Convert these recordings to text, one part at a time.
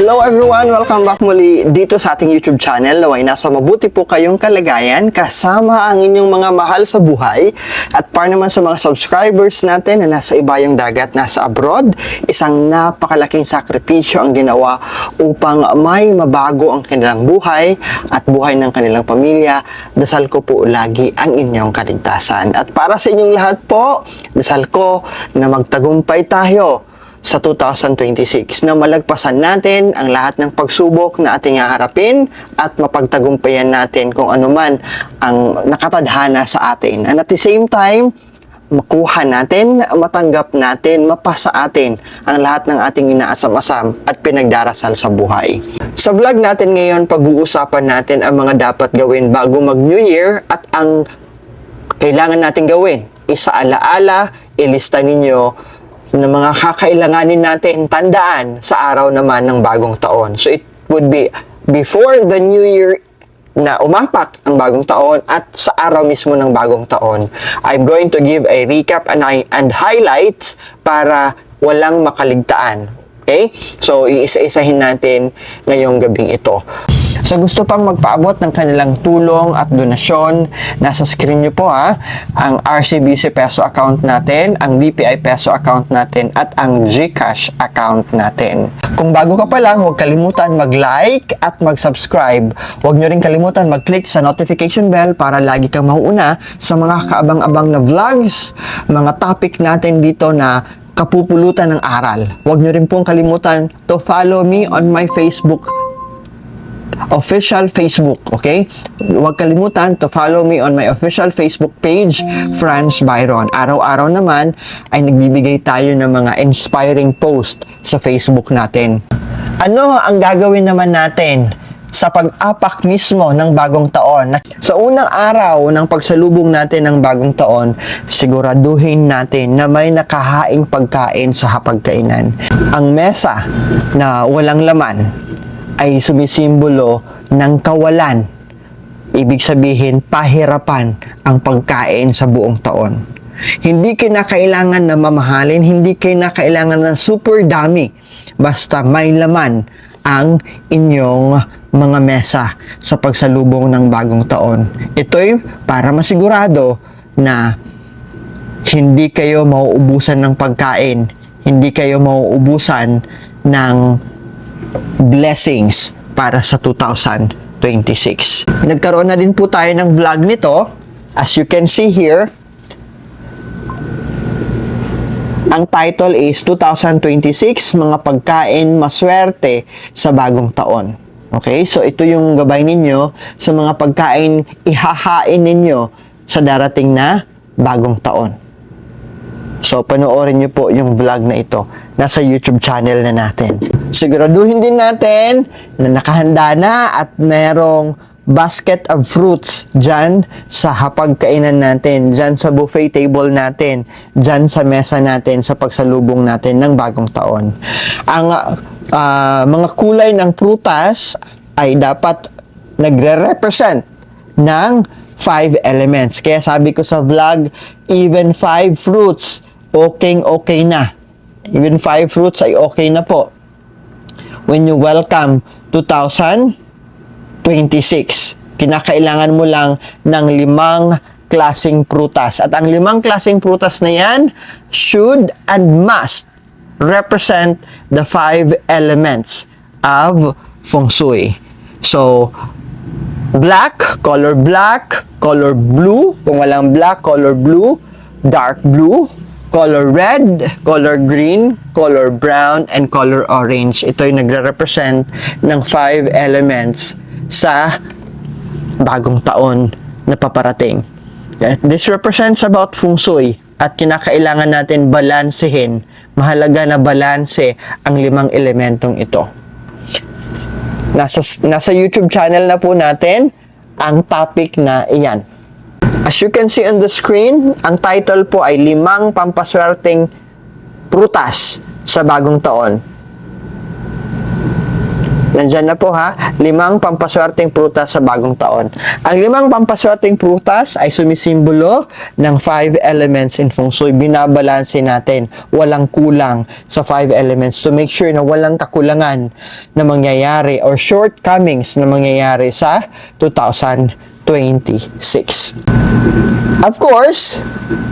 Hello everyone! Welcome back muli dito sa ating YouTube channel. Naway nasa mabuti po kayong kalagayan kasama ang inyong mga mahal sa buhay. At para naman sa mga subscribers natin na nasa ibayong dagat, nasa abroad, isang napakalaking sakripisyo ang ginawa upang may mabago ang kanilang buhay at buhay ng kanilang pamilya. Dasal ko po lagi ang inyong kaligtasan. At para sa inyong lahat po, dasal ko na magtagumpay tayo sa 2026 na malagpasan natin ang lahat ng pagsubok na ating haharapin at mapagtagumpayan natin kung anuman ang nakatadhana sa atin. And at the same time, makuha natin, matanggap natin, mapasa atin ang lahat ng ating inaasam-asam at pinagdarasal sa buhay. Sa vlog natin ngayon, pag-uusapan natin ang mga dapat gawin bago mag-New Year at ang kailangan natin gawin. Isa-alaala, ilista ninyo na mga kakailanganin natin tandaan sa araw naman ng bagong taon. So it would be before the New Year na umapak ang bagong taon at sa araw mismo ng bagong taon. I'm going to give a recap and highlights para walang makaligtaan. Okay? So iisa-isahin natin ngayong gabing ito. So gusto pang magpaabot ng kanilang tulong at donasyon, nasa screen nyo po ang RCBC Peso account natin, ang BPI Peso account natin, at ang GCash account natin. Kung bago ka pa lang, huwag kalimutan mag-like at mag-subscribe. Huwag nyo rin kalimutan mag-click sa notification bell para lagi kang mauuna sa mga kaabang-abang na vlogs, mga topic natin dito na kapupulutan ng aral. Huwag nyo rin pong kalimutan to follow me on my official Facebook, okay? Huwag kalimutan to follow me on my official Facebook page, Franz Byron. Araw-araw naman ay nagbibigay tayo ng mga inspiring post sa Facebook natin. Ano ang gagawin naman natin sa pag-apak mismo ng bagong taon? Sa unang araw ng pagsalubong natin ng bagong taon, siguraduhin natin na may nakahaing pagkain sa hapagkainan. Ang mesa na walang laman ay sumisimbolo ng kawalan. Ibig sabihin, pahirapan ang pagkain sa buong taon. Hindi kinakailangan na mamahalin, hindi kinakailangan na super dami. Basta may laman ang inyong mga mesa sa pagsalubong ng bagong taon. Ito'y para masigurado na hindi kayo mauubusan ng pagkain, hindi kayo mauubusan ng blessings para sa 2026. Nagkaroon na din po tayo ng vlog nito. As you can see here, ang title is 2026, mga pagkain maswerte sa bagong taon. Okay? So ito yung gabay ninyo sa mga pagkain ihahain ninyo sa darating na bagong taon. So, panoorin nyo po yung vlog na ito. Nasa YouTube channel na natin. Siguraduhin din natin na nakahanda na at merong basket of fruits dyan sa hapagkainan natin, dyan sa buffet table natin, dyan sa mesa natin, sa pagsalubong natin ng bagong taon. Ang mga kulay ng prutas ay dapat nagre-represent ng 5 elements. Kaya sabi ko sa vlog, even 5 fruits, okay na. Even 5 fruits ay okay na po. When you welcome 2026, kinakailangan mo lang ng 5 klaseng prutas. At ang 5 klaseng prutas na yan should and must represent the 5 elements of feng shui. So, color blue, kung walang black, color blue, dark blue, color red, color green, color brown, and color orange. Ito yung nagre-represent ng 5 elements sa bagong taon na paparating. This represents about feng shui at kinakailangan natin balansehin. Mahalaga na balanse ang 5 elementong ito. Nasa YouTube channel na po natin ang topic na iyan. As you can see on the screen, ang title po ay 5 pampaswerteng prutas sa bagong taon. Nandyan na po ha, 5 pampaswerteng prutas sa bagong taon. Ang 5 pampaswerteng prutas ay sumisimbolo ng 5 elements in Feng Shui. Binabalanse natin, walang kulang sa 5 elements to make sure na walang kakulangan na mangyayari or shortcomings na mangyayari sa 2026. Of course,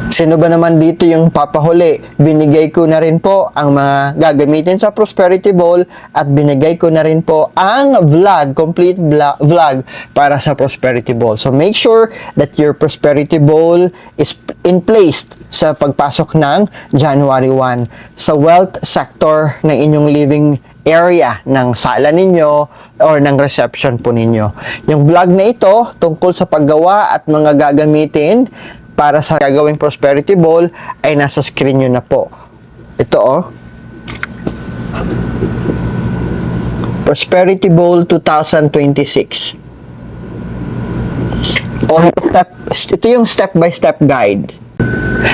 sino ba naman dito yung papahuli? Binigay ko na rin po ang mga gagamitin sa Prosperity Bowl at binigay ko na rin po ang vlog, complete vlog para sa Prosperity Bowl. So make sure that your Prosperity Bowl is in place sa pagpasok ng January 1 sa wealth sector ng inyong living area ng sala ninyo or ng reception po ninyo. Yung vlog na ito tungkol sa paggawa at mga gagamitin para sa gagawing Prosperity Bowl ay nasa screen nyo na po. Ito Prosperity Bowl 2026. Ito yung step-by-step guide.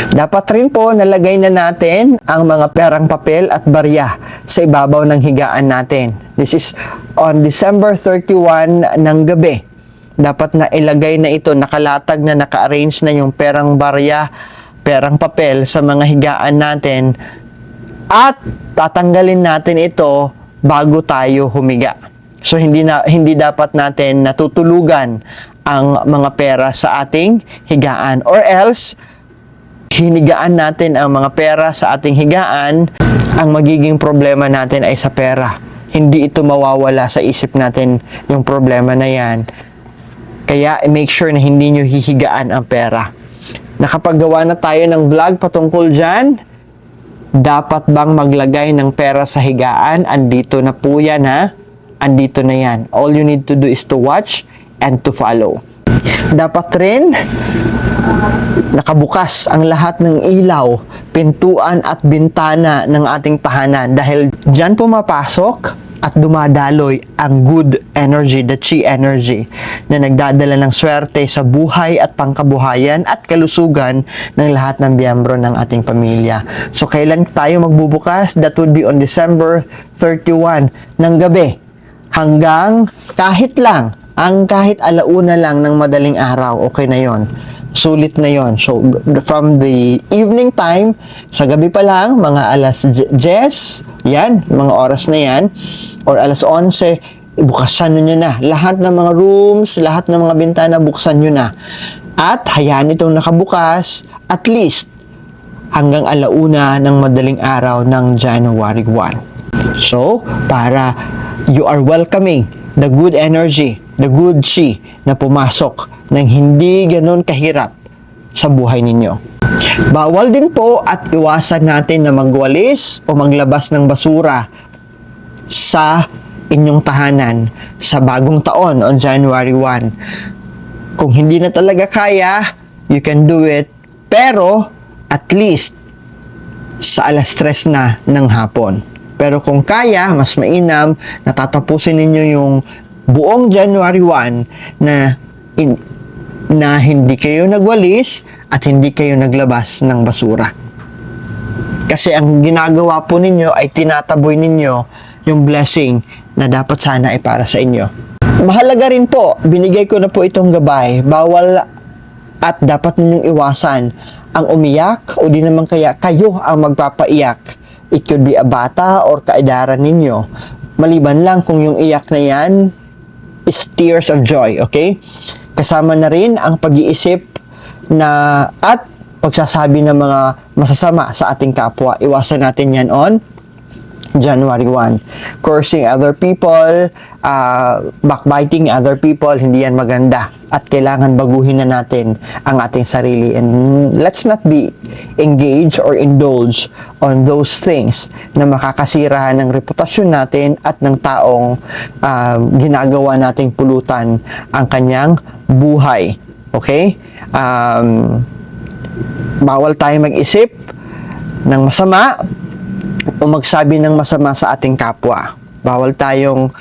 Dapat rin po nalagay na natin ang mga perang papel at barya sa ibabaw ng higaan natin. This is on December 31 ng gabi. Dapat na ilagay na ito, nakalatag na, naka-arrange na yung perang barya, perang papel sa mga higaan natin at tatanggalin natin ito bago tayo humiga. So hindi dapat natin natutulugan ang mga pera sa ating higaan or else hinigaan natin ang mga pera sa ating higaan, ang magiging problema natin ay sa pera. Hindi ito mawawala sa isip natin yung problema na yan. Kaya make sure na hindi nyo hihigaan ang pera. Nakapaggawa na tayo ng vlog patungkol dyan. Dapat bang maglagay ng pera sa higaan? Andito na po yan ha. Andito na yan. All you need to do is to watch and to follow. Dapat rin nakabukas ang lahat ng ilaw, pintuan at bintana ng ating tahanan dahil dyan pumapasok at dumadaloy ang good energy, the chi energy na nagdadala ng swerte sa buhay at pangkabuhayan at kalusugan ng lahat ng miyembro ng ating pamilya. So kailan tayo magbubukas? That would be on December 31 ng gabi hanggang kahit alauna lang ng madaling araw, okay na yon. Sulit na yon. So, from the evening time, sa gabi pa lang, mga alas 10, yan, mga oras na yan, or alas 11, bukasan nyo na. Lahat ng mga rooms, lahat ng mga bintana, buksan nyo na. At hayaan itong nakabukas, at least, hanggang alauna ng madaling araw ng January 1. So, para you are welcoming the good energy, the good chi na pumasok ng hindi ganun kahirap sa buhay ninyo. Bawal din po at iwasan natin na magwalis o maglabas ng basura sa inyong tahanan sa bagong taon on January 1. Kung hindi na talaga kaya, you can do it, pero at least sa alas 3 na ng hapon. Pero kung kaya, mas mainam, natatapusin ninyo yung buong January 1 na hindi kayo nagwalis at hindi kayo naglabas ng basura. Kasi ang ginagawa po ninyo ay tinataboy ninyo yung blessing na dapat sana ay para sa inyo. Mahalaga rin po, binigay ko na po itong gabay, bawal at dapat ninyong iwasan ang umiyak o di naman kaya kayo ang magpapaiyak. It could be a bata or kaedaran ninyo. Maliban lang kung yung iyak na yan is tears of joy, okay? Kasama na rin ang pag-iisip na at pagsasabi ng mga masasama sa ating kapwa. Iwasan natin yan on January 1. Cursing other people, backbiting other people, hindi yan maganda. At kailangan baguhin na natin ang ating sarili. And let's not be engaged or indulge on those things na makakasira ng reputasyon natin at ng taong ginagawa nating pulutan ang kanyang buhay. Okay? Bawal tayo mag-isip ng masama o magsabi ng masama sa ating kapwa. Bawal tayong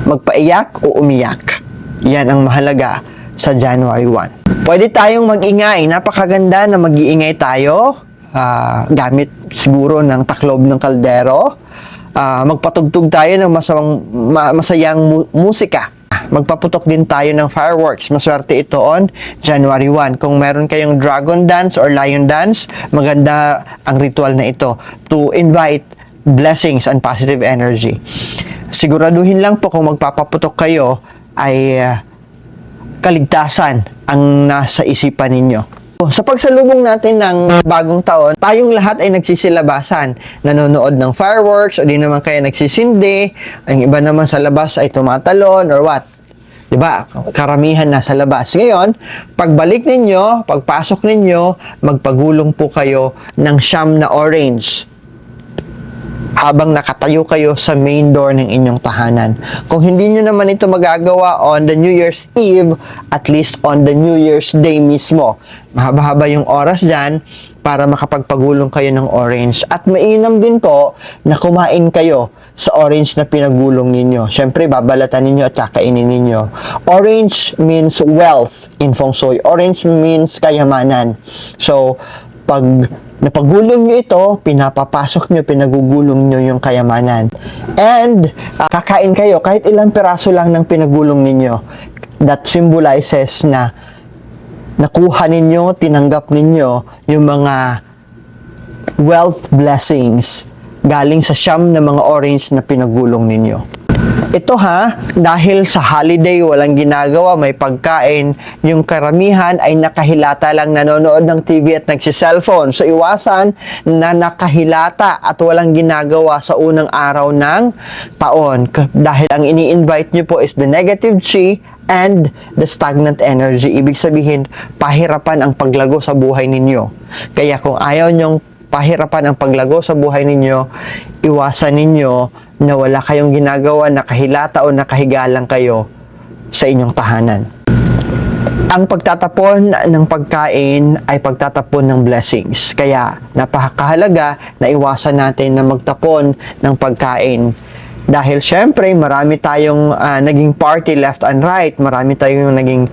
magpaiyak o umiyak. Yan ang mahalaga sa January 1. Pwede tayong mag-ingay. Napakaganda na mag-iingay tayo gamit siguro ng taklob ng kaldero magpatugtog tayo ng masayang musika. Magpaputok din tayo ng fireworks. Maswerte ito on January 1. Kung meron kayong dragon dance or lion dance, maganda ang ritual na ito to invite blessings and positive energy. Siguraduhin lang po kung magpapaputok kayo ay kaligtasan ang nasa isipan ninyo. Sa pagsalubong natin ng bagong taon, tayong lahat ay nagsisilabasan. Nanonood ng fireworks o di naman kaya nagsisindi. Ang iba naman sa labas ay tumatalon or what. Diba? Karamihan nasa labas. Ngayon, pagbalik ninyo, pagpasok ninyo, magpagulong po kayo ng siyam na orange habang nakatayo kayo sa main door ng inyong tahanan. Kung hindi nyo naman ito magagawa on the New Year's Eve, at least on the New Year's Day mismo. Mahaba-haba yung oras dyan para makapagpagulong kayo ng orange. At mainam din po na kumain kayo sa orange na pinagulong ninyo. Siyempre, babalatan ninyo at kakainin ninyo. Orange means wealth in Feng Shui. Orange means kayamanan. So, pag napagulong nyo ito, pinapapasok nyo, pinagugulong nyo yung kayamanan. And, kakain kayo, kahit ilang piraso lang ng pinagulong ninyo. That symbolizes na nakuha ninyo, tinanggap ninyo yung mga wealth blessings galing sa siyam na mga orange na pinagulong ninyo. Ito dahil sa holiday walang ginagawa, may pagkain, yung karamihan ay nakahilata lang nanonood ng TV at nagsi-cellphone. So iwasan na nakahilata at walang ginagawa sa unang araw ng taon. Dahil ang ini-invite nyo po is the negative chi and the stagnant energy. Ibig sabihin, pahirapan ang paglago sa buhay ninyo. Kaya kung ayaw nyong pahirapan ang paglago sa buhay ninyo, iwasan ninyo na wala kayong ginagawa, nakahilata o nakahiga lang kayo sa inyong tahanan. Ang pagtatapon ng pagkain ay pagtatapon ng blessings. Kaya napakahalaga na iwasan natin na magtapon ng pagkain. Dahil syempre, marami tayong naging party left and right, marami tayong naging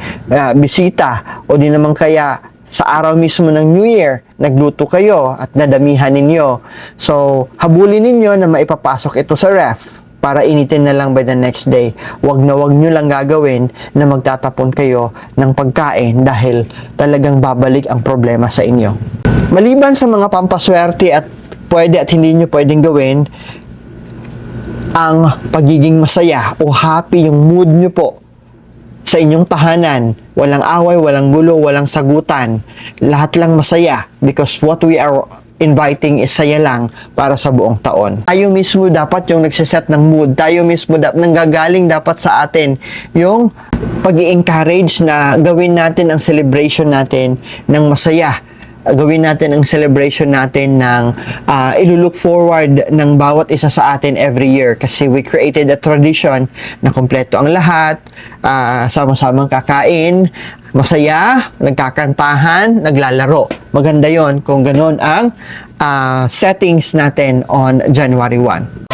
bisita, o di naman kaya sa araw mismo ng New Year, nagluto kayo at nadamihan ninyo. So, habulin ninyo na maipapasok ito sa ref para initin na lang by the next day. Wag nyo lang gagawin na magtatapon kayo ng pagkain dahil talagang babalik ang problema sa inyo. Maliban sa mga pampaswerte at pwede at hindi nyo pwedeng gawin, ang pagiging masaya o happy yung mood nyo po sa inyong tahanan, walang away, walang gulo, walang sagutan. Lahat lang masaya because what we are inviting is saya lang para sa buong taon. Tayo mismo dapat yung nagsiset ng mood. Tayo mismo nanggagaling dapat sa atin yung pag-i-encourage na gawin natin ang celebration natin ng masaya. Gawin natin ang celebration natin ng ilulook forward ng bawat isa sa atin every year kasi we created a tradition na kompleto ang lahat, sama-samang kakain, masaya, nagkakantahan, naglalaro. Maganda yon kung ganun ang settings natin on January 1.